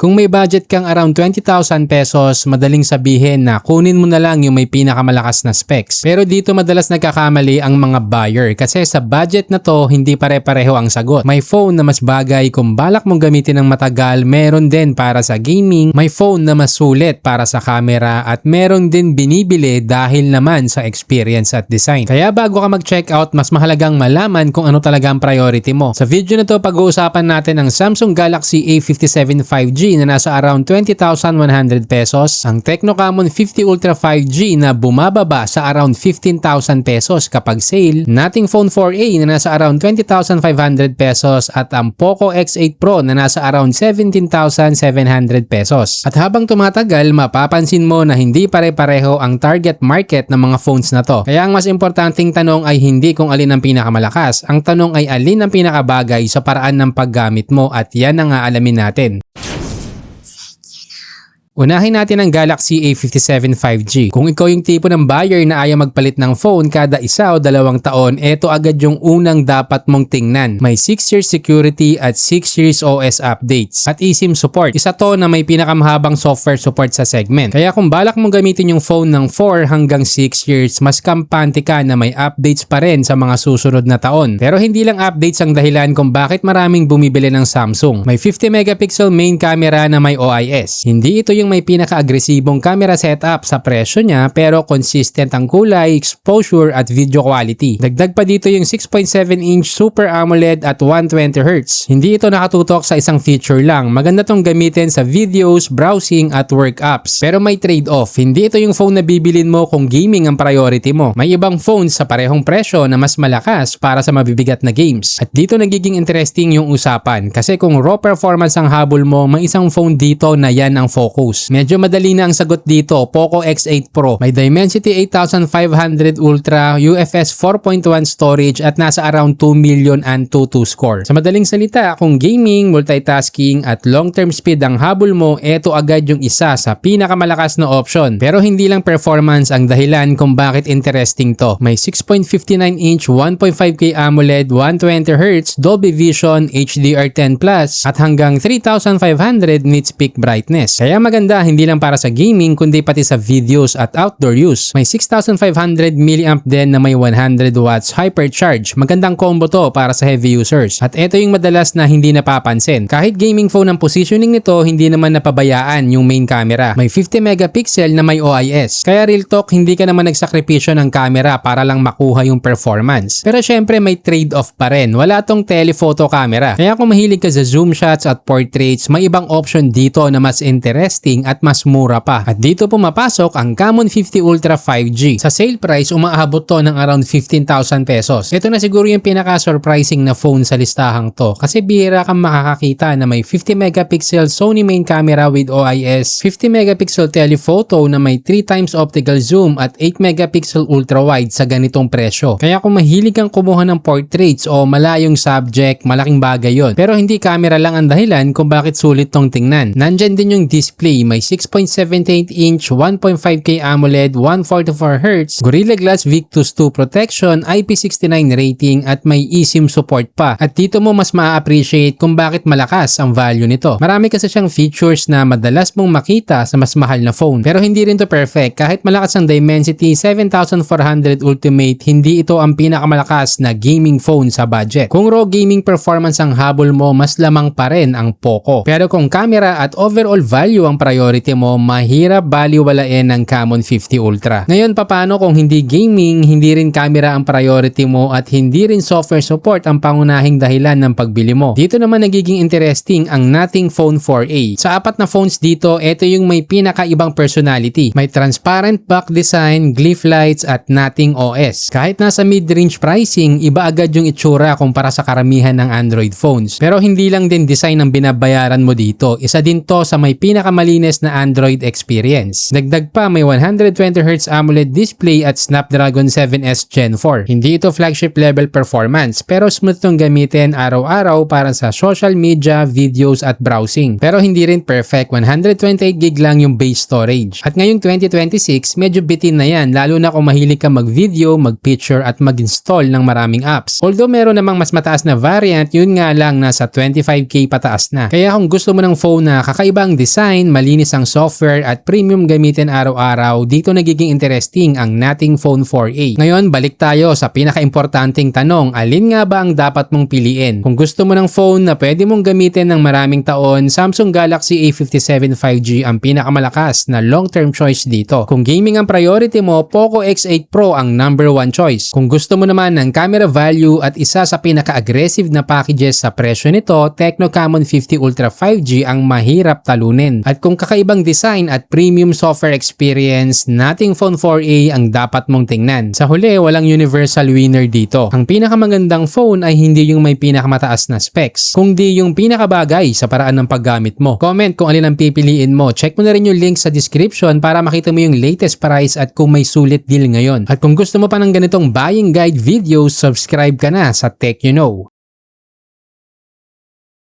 Kung may budget kang around 20,000 pesos, madaling sabihin na kunin mo na lang yung may pinakamalakas na specs. Pero dito madalas nagkakamali ang mga buyer kasi sa budget na to hindi pare-pareho ang sagot. May phone na mas bagay kung balak mong gamitin ng matagal, meron din para sa gaming, may phone na mas sulit para sa camera at meron din binibili dahil naman sa experience at design. Kaya bago ka mag-check out, mas mahalagang malaman kung ano talaga ang priority mo. Sa video na to pag-uusapan natin ang Samsung Galaxy A57 5G na nasa around 20,100 pesos, ang Tecno Camon 50 Ultra 5G na bumababa sa around 15,000 pesos kapag sale, nating Phone 4a na nasa around 20,500 pesos at ang Poco X8 Pro na nasa around 17,700 pesos. At habang tumatagal, mapapansin mo na hindi pare-pareho ang target market ng mga phones na to. Kaya ang mas importanteng tanong ay hindi kung alin ang pinakamalakas, ang tanong ay alin ang pinakabagay sa paraan ng paggamit mo at yan ang aalamin natin. Unahin natin ang Galaxy A57 5G. Kung ikaw yung tipo ng buyer na ayaw magpalit ng phone kada isa o 2 taon, eto agad yung unang dapat mong tingnan. May 6 years security at 6 years OS updates at eSIM support. Isa to na may pinakamahabang software support sa segment. Kaya kung balak mong gamitin yung phone ng 4 hanggang 6 years, mas kampante ka na may updates pa rin sa mga susunod na taon. Pero hindi lang updates ang dahilan kung bakit maraming bumibili ng Samsung. May 50 megapixel main camera na may OIS. Hindi ito yung may pinaka-agresibong camera setup sa presyo niya pero consistent ang kulay, exposure at video quality. Dagdag pa dito yung 6.7-inch Super AMOLED at 120Hz. Hindi ito nakatutok sa isang feature lang. Maganda tong gamitin sa videos, browsing at work apps. Pero may trade-off. Hindi ito yung phone na bibilin mo kung gaming ang priority mo. May ibang phones sa parehong presyo na mas malakas para sa mabibigat na games. At dito nagiging interesting yung usapan kasi kung raw performance ang habol mo, may isang phone dito na yan ang focus. Medyo madali na ang sagot dito, Poco X8 Pro. May Dimensity 8500 Ultra, UFS 4.1 storage at nasa around 2 million Antutu score. Sa madaling salita, kung gaming, multitasking at long-term speed ang habol mo, eto agad yung isa sa pinakamalakas na option. Pero hindi lang performance ang dahilan kung bakit interesting to. May 6.59-inch 1.5K AMOLED, 120Hz, Dolby Vision, HDR10+, at hanggang 3,500 nits peak brightness. Kaya maganda hindi lang para sa gaming kundi pati sa videos at outdoor use. May 6,500 mAh din na may 100 watts hypercharge. Magandang combo to para sa heavy users. At ito yung madalas na hindi napapansin. Kahit gaming phone ang positioning nito, hindi naman napabayaan yung main camera. May 50 megapixel na may OIS. Kaya real talk, hindi ka naman nagsakripisyo ng camera para lang makuha yung performance. Pero syempre may trade-off pa rin. Wala tong telephoto camera. Kaya kung mahilig ka sa zoom shots at portraits, may ibang option dito na mas interesting at mas mura pa. At dito pumapasok ang Camon 50 Ultra 5G. Sa sale price, umaabot to ng around 15,000 pesos. Ito na siguro yung pinaka-surprising na phone sa listahang to kasi bihira kang makakakita na may 50 megapixel Sony main camera with OIS, 50 megapixel telephoto na may 3 times optical zoom at 8 megapixel ultra wide sa ganitong presyo. Kaya kung mahilig kang kumuha ng portraits o malayong subject, malaking bagay yon. Pero hindi camera lang ang dahilan kung bakit sulit tong tingnan. Nandyan din yung display. May 6.78-inch 1.5K AMOLED, 144Hz, Gorilla Glass Victus 2 protection, IP69 rating at may eSIM support pa. At dito mo mas ma-appreciate kung bakit malakas ang value nito. Marami kasi siyang features na madalas mong makita sa mas mahal na phone. Pero hindi rin to perfect. Kahit malakas ang Dimensity 7400 Ultimate, hindi ito ang pinakamalakas na gaming phone sa budget. Kung raw gaming performance ang habol mo, mas lamang pa rin ang Poco. Pero kung camera at overall value ang priority mo, mahirap baliwalain ng Camon 50 Ultra. Ngayon, paano kung hindi gaming, hindi rin camera ang priority mo at hindi rin software support ang pangunahing dahilan ng pagbili mo? Dito naman nagiging interesting ang nating Phone 4a. Sa 4 na phones dito, ito yung may pinakaibang personality. May transparent back design, glyph lights at nating OS. Kahit nasa mid-range pricing, iba agad yung itsura kumpara sa karamihan ng Android phones. Pero hindi lang din design ang binabayaran mo dito. Isa din to sa may pinakamalinis malinis na Android experience. Dagdag pa may 120Hz AMOLED display at Snapdragon 7S Gen 4. Hindi ito flagship level performance pero smooth tong gamitin araw-araw para sa social media, videos at browsing. Pero hindi rin perfect, 128GB lang yung base storage. At ngayong 2026, medyo bitin na yan lalo na kung mahilig ka mag-video, mag-picture at mag-install ng maraming apps. Although meron namang mas mataas na variant, yun nga lang nasa 25K pataas na. Kaya kung gusto mo ng phone na kakaibang design, malinis ang software at premium gamitin araw-araw, dito nagiging interesting ang Nothing Phone 4a. Ngayon, balik tayo sa pinaka-importanting tanong, alin nga ba ang dapat mong piliin? Kung gusto mo ng phone na pwede mong gamitin ng maraming taon, Samsung Galaxy A57 5G ang pinakamalakas na long-term choice dito. Kung gaming ang priority mo, Poco X8 Pro ang number 1 choice. Kung gusto mo naman ng camera value at isa sa pinaka-aggressive na packages sa presyo nito, Tecno Camon 50 Ultra 5G ang mahirap talunin. At kung kakaibang design at premium software experience, Nothing Phone 4a ang dapat mong tingnan. Sa huli, walang universal winner dito. Ang pinakamagandang phone ay hindi yung may pinakamataas na specs, kundi yung pinakabagay sa paraan ng paggamit mo. Comment kung alin ang pipiliin mo. Check mo na rin yung link sa description para makita mo yung latest price at kung may sulit deal ngayon. At kung gusto mo pa ng ganitong buying guide videos, subscribe ka na sa Tech You Know.